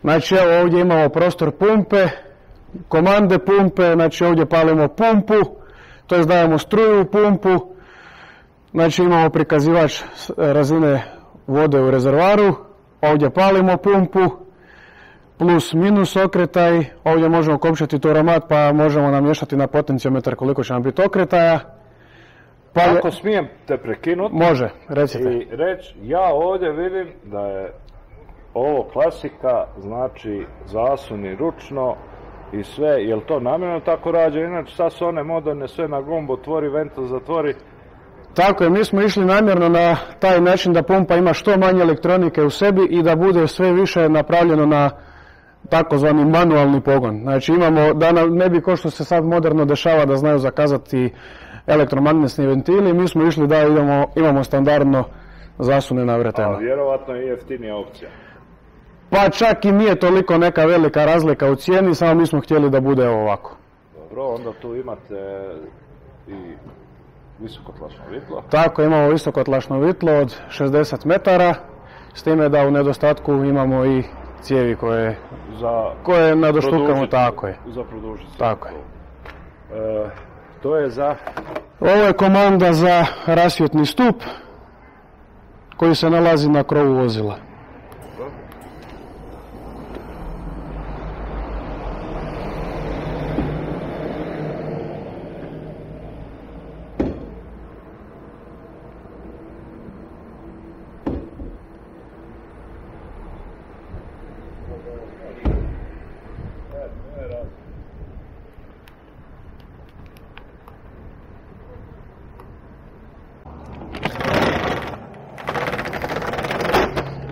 Znači evo ovdje imamo prostor pumpe, komande pumpe, znači ovdje palimo pumpu, to jest dajemo struju u pumpu, znači imamo prikazivač razine vode u rezervaru, ovdje palimo pumpu, plus minus okretaj, ovdje možemo kopčati toramat pa možemo namješati na potenciometar koliko će nam biti okretaja. Ako smijem te prekinuti, može, recite. I reći, ja ovdje vidim da je ovo klasika, znači zasuni ručno i sve, je li to namjerno tako rađe? Inače sad su one moderne, sve na gombu, otvori, ventil, zatvori. Tako je, mi smo išli namjerno na taj način da pumpa ima što manje elektronike u sebi i da bude sve više napravljeno na takozvani manualni pogon. Znači imamo, da ne bi ko što se sad moderno dešava da znaju zakazati elektromagnetni ventili, mi smo išli da imamo standardno zasune navreteno. A vjerovatno je jeftinija opcija. Pa čak i nije toliko neka velika razlika u cijeni, samo mi smo htjeli da bude ovako. Dobro, onda tu imate i visokotlačno vitlo. Tako, imamo visokotlačno vitlo od 60 metara, s time da u nedostatku imamo i cijevi koje nadoštukamo, tako je. Za produžiti. Tako je. To je za... Ovo je komanda za rasvjetni stup koji se nalazi na krovu vozila.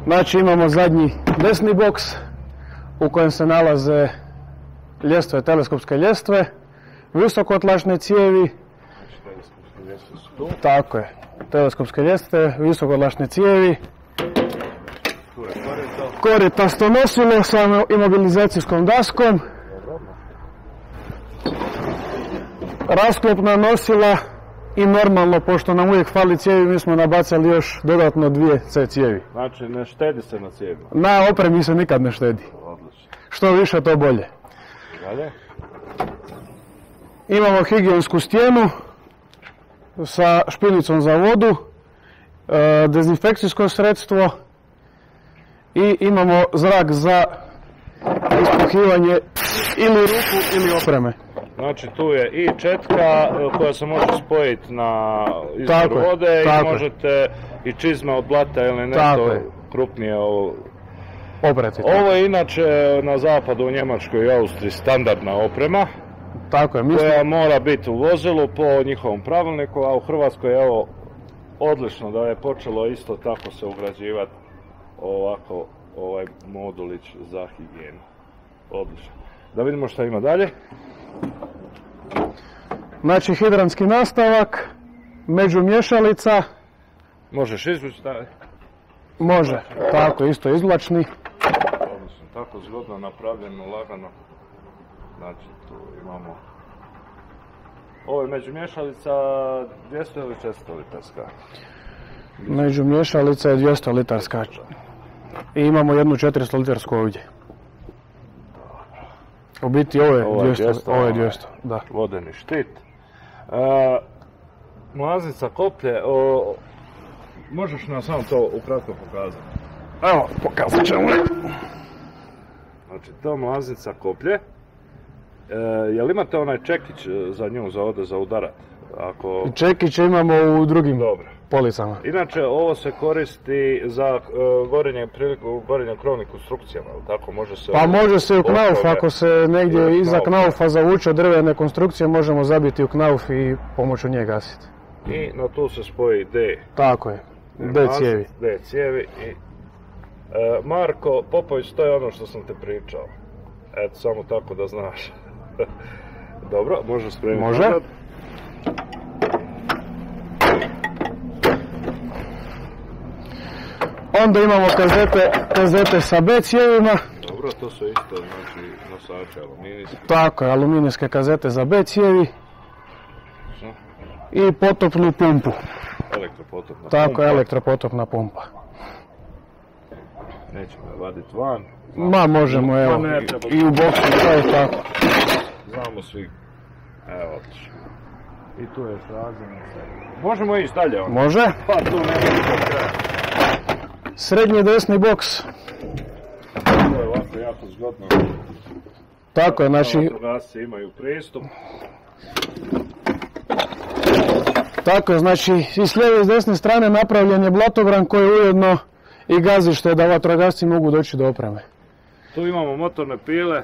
Znači imamo zadnji desni boks u kojem se nalaze ljestve, teleskopske ljestve, visokotlačne cijevi, tako je, teleskopske ljestve, visokotlačne cijevi, koritasto nosilo sa imobilizacijskom daskom, rasklopna nosila i normalno, pošto nam uvijek fali cijevi, mi smo nabacali još dodatno 2 C cijevi. Znači ne štedi se na cijevima? Na opremi se nikad ne štedi. Odlično. Što više, to bolje. Dalje? Imamo higijensku stijenu sa špilicom za vodu, dezinfekcijsko sredstvo i imamo zrak za ispuhivanje ili ruku ili opreme. Znači tu je i četka koja se može spojiti na izvor vode i možete i čizme od blata ili nešto krupnije oprati. Ovo je inače na zapadu u Njemačkoj i Austriji standardna oprema. Tako je, koja mora biti u vozilu po njihovom pravilniku, a u Hrvatskoj je ovo odlično da je počelo isto tako se ugrađivati ovako ovaj modulić za higijenu. Odlično. Da vidimo šta ima dalje. Znači hidranski nastavak, međumješalica. Možeš izvući taj? Može, tako isto izvlačni. Odlično, tako zgodno napravljeno, lagano. Znači tu imamo... Ovo je međumješalica 200 ili 400 litarska? Međumješalica je 200 litarska. I imamo jednu 400 litarsku ovdje. U biti ovo je 200, da. Vodeni štit. Mlaznica koplje, možeš nam samo to ukratko pokazati? Evo, pokazat ćemo. Znači, to mlaznica koplje. Jel imate onaj čekić za nju, za ovdje, za udarat? Čekić imamo u drugim policama. Inače, ovo se koristi za gorenje krovnih konstrukcijama, tako? Može se... Pa može se u knauf, ako se negdje iza knaufa zavuče drvene konstrukcije, možemo zabiti u knauf i pomoću nje gasiti. I na tu se spoji D. Tako je, D cijevi. D cijevi i... Marko Popović, to je ono što sam te pričao. Eto, samo tako da znaš. Dobro, može spremiti. Može. Nazad. Onda imamo kazete sa B cijevima. Dobro, to su isto, znači, nosače aluminijske. Tako je, aluminijske kazete za B cijevi. I potopnu pumpu. Elektropotopna pumpa. Tako je, elektropotopna pumpa. Nećemo ga vaditi van. Ma možemo, evo, i u boksu, to je tako. Znamo svi. Evo, otišao. I tu je razina. Možemo ići dalje. Može. Pa tu nema nikog kraja. Srednji desni boks. To je ovako jako zgodno. Tako je, znači... Vatrogasci imaju pristup. Tako je, znači i s lijeve i s desne strane napravljen je blatobran koji je ujedno i gazište da vatrogasci mogu doći do opreme. Tu imamo motorne pile.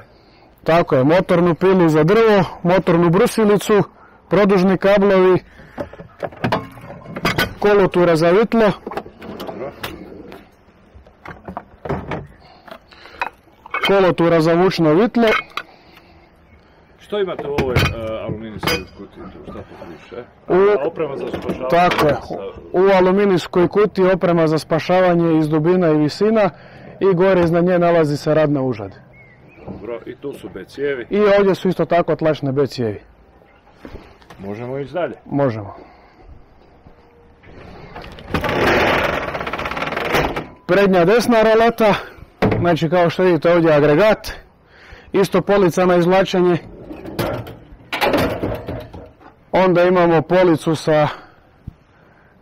Tako je, motornu pilu za drvo, motornu brusilicu, produžni kablovi, kolotura za vitlo. Kolotura za vučno vitlo. Što imate u ovoj aluminijskoj kutiji? Šta to piše? Oprema za spašavanje? Tako je, u aluminijskoj kutiji oprema za spašavanje iz dubina i visina i gore iznad nje nalazi se radna užad. Dobro, i tu su B cijevi. I ovdje su isto tako tlačne B cijevi. Možemo ići dalje? Možemo. Prednja desna rolata, znači kao što vidite ovdje je agregat, isto polica na izvlačenje. Onda imamo policu sa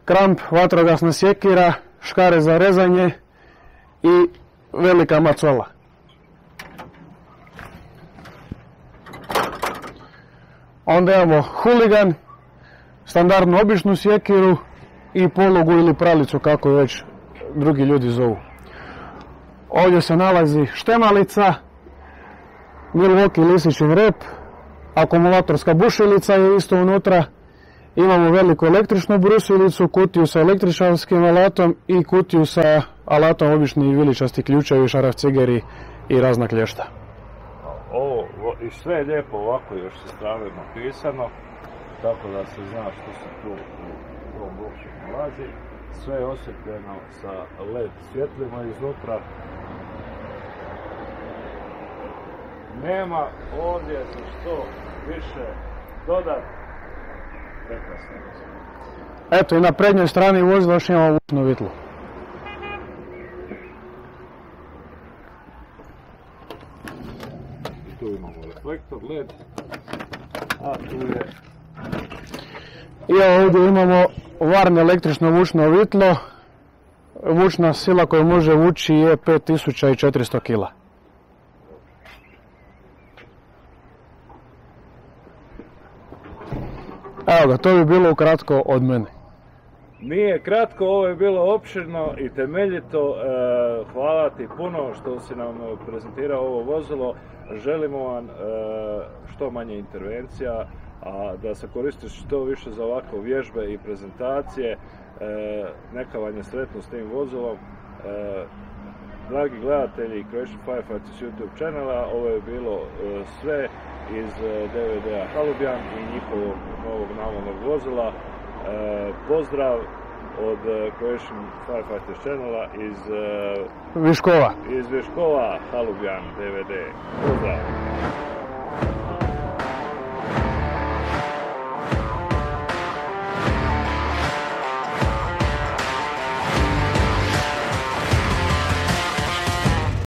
kramp, vatrogasna sjekira, škare za rezanje i velika macola. Onda imamo huligan, standardnu običnu sjekiru i pologu ili pralicu kako je već drugi ljudi zovu. Ovdje se nalazi štemalica, Milwaukee lisičin rep, akumulatorska bušilica je isto unutra. Imamo veliku električnu brusilicu, kutiju sa električarskim alatom i kutiju sa alatom obični viličasti ključevi, šaraf cigeri i razna klješta. Ovo i sve je lijepo ovako još sa strane napisano, tako da se zna što se tu u ovom boksu nalazi. Sve je osvjetljeno sa LED svjetlima iznutra. Nema ovdje za što više dodat. Prekrasno. Eto i na prednjoj strani vozila još imamo vučno vitlo. Tu imamo reflektor LED, a tu je... I evo ovdje imamo varne električno vučno vitlo. Vučna sila koju može vući je 5400 kg. Evo ga, to bi bilo ukratko od mene. Nije kratko, ovo je bilo opširno i temeljito. Hvala ti puno što si nam prezentirao ovo vozilo. Želimo vam što manje intervencija, a da se koristiš što više za ovakve vježbe i prezentacije. Neka vam je sretno s tim vozilom. Dragi gledatelji Croatian Firefighters YouTube channela, ovo je bilo sve iz DVD-a Halubijan i njihovog novog navodnog vozila. Pozdrav od Croatian Firefighters channela iz Viškova. Viškova, Halubijan DVD. Pozdrav!